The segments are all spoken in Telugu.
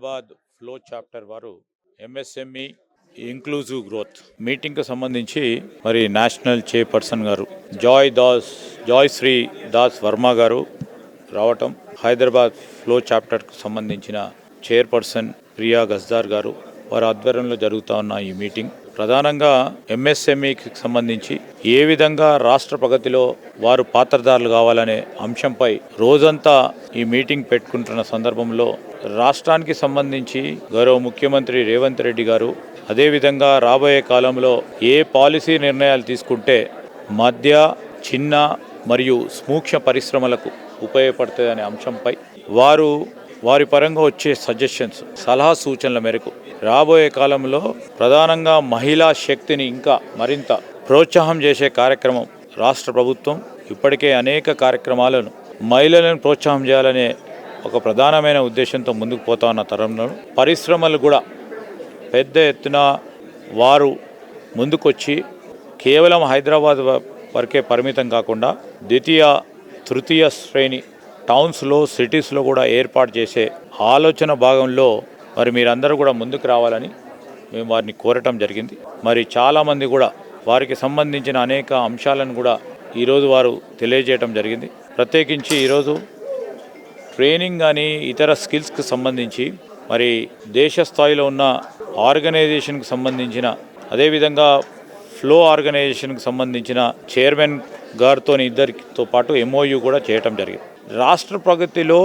హైదరాబాద్ ఫ్లో చాప్టర్ వారు ఎంఎస్ఎంఈ ఇంక్లూజివ్ గ్రోత్ మీటింగ్కి సంబంధించి మరి నేషనల్ చైర్పర్సన్ గారు జాయ్ శ్రీ దాస్ వర్మ గారు రావటం, హైదరాబాద్ ఫ్లో చాప్టర్కు సంబంధించిన చైర్పర్సన్ ప్రియా గజ్దార్ గారు వారి ఆధ్వర్యంలో జరుగుతూ ఉన్న ఈ మీటింగ్ ప్రధానంగా ఎంఎస్ఎంఈకి సంబంధించి ఏ విధంగా రాష్ట్ర ప్రగతిలో వారు పాత్రధారులు కావాలనే అంశంపై రోజంతా ఈ మీటింగ్ పెట్టుకుంటున్న సందర్భంలో రాష్ట్రానికి సంబంధించి గౌరవ ముఖ్యమంత్రి రేవంత్ రెడ్డి గారు అదేవిధంగా రాబోయే కాలంలో ఏ పాలసీ నిర్ణయాలు తీసుకుంటే మధ్య, చిన్న మరియు సూక్ష్మ పరిశ్రమలకు ఉపయోగపడుతుందనే అంశంపై వారి పరంగా వచ్చే సజెషన్స్, సలహా సూచనల మేరకు రాబోయే కాలంలో ప్రధానంగా మహిళా శక్తిని ఇంకా మరింత ప్రోత్సాహం చేసే కార్యక్రమం రాష్ట్ర ప్రభుత్వం ఇప్పటికే అనేక కార్యక్రమాలను మహిళలను ప్రోత్సాహం చేయాలనే ఒక ప్రధానమైన ఉద్దేశంతో ముందుకు పోతా ఉన్న తరంలో పరిశ్రమలు కూడా పెద్ద ఎత్తున వారు ముందుకొచ్చి కేవలం హైదరాబాద్ వరకే పరిమితం కాకుండా ద్వితీయ, తృతీయ శ్రేణి టౌన్స్లో, సిటీస్లో కూడా ఏర్పాటు చేసే ఆలోచన భాగంలో మరి మీరందరూ కూడా ముందుకు రావాలని మేము వారిని కోరటం జరిగింది. మరి చాలామంది కూడా వారికి సంబంధించిన అనేక అంశాలను కూడా ఈరోజు వారు తెలియజేయటం జరిగింది. ప్రత్యేకించి ఈరోజు ట్రైనింగ్ కానీ ఇతర స్కిల్స్కి సంబంధించి మరి దేశ స్థాయిలో ఉన్న ఆర్గనైజేషన్కి సంబంధించిన, అదేవిధంగా ఫ్లో ఆర్గనైజేషన్కి సంబంధించిన చైర్మన్ గారితో ఇద్దరితో పాటు MOU కూడా చేయటం జరిగింది. రాష్ట్ర ప్రగతిలో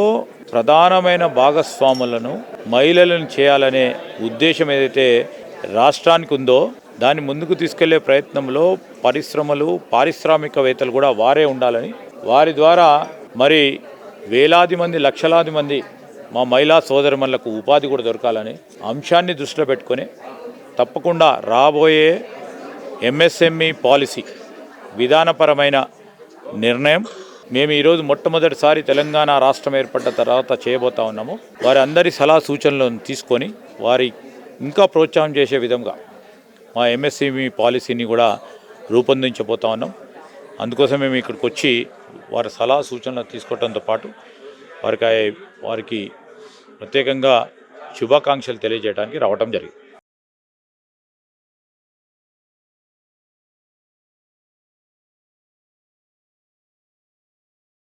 ప్రధానమైన భాగస్వాములను మహిళలను చేయాలనే ఉద్దేశం ఏదైతే రాష్ట్రానికి ఉందో దాన్ని ముందుకు తీసుకెళ్లే ప్రయత్నంలో పరిశ్రమలు, పారిశ్రామికవేత్తలు కూడా వారే ఉండాలని, వారి ద్వారా మరి వేలాది మంది, లక్షలాది మంది మా మహిళా సోదరిమణులకు ఉపాధి కూడా దొరకాలని అంశాన్ని దృష్టిలో పెట్టుకొని తప్పకుండా రాబోయే MSME పాలసీ విధానపరమైన నిర్ణయం మేము ఈరోజు మొట్టమొదటిసారి తెలంగాణ రాష్ట్రం ఏర్పడ్డ తర్వాత చేయబోతా ఉన్నాము. వారి అందరి సలహా సూచనలను తీసుకొని వారి ఇంకా ప్రోత్సాహం చేసే విధంగా మా MSME పాలసీని కూడా రూపొందించబోతా ఉన్నాం. అందుకోసం మేము ఇక్కడికి వచ్చి వారి సలహా సూచనలు తీసుకోవడంతో పాటు వారికి ప్రత్యేకంగా శుభాకాంక్షలు తెలియజేయడానికి రావటం జరిగింది.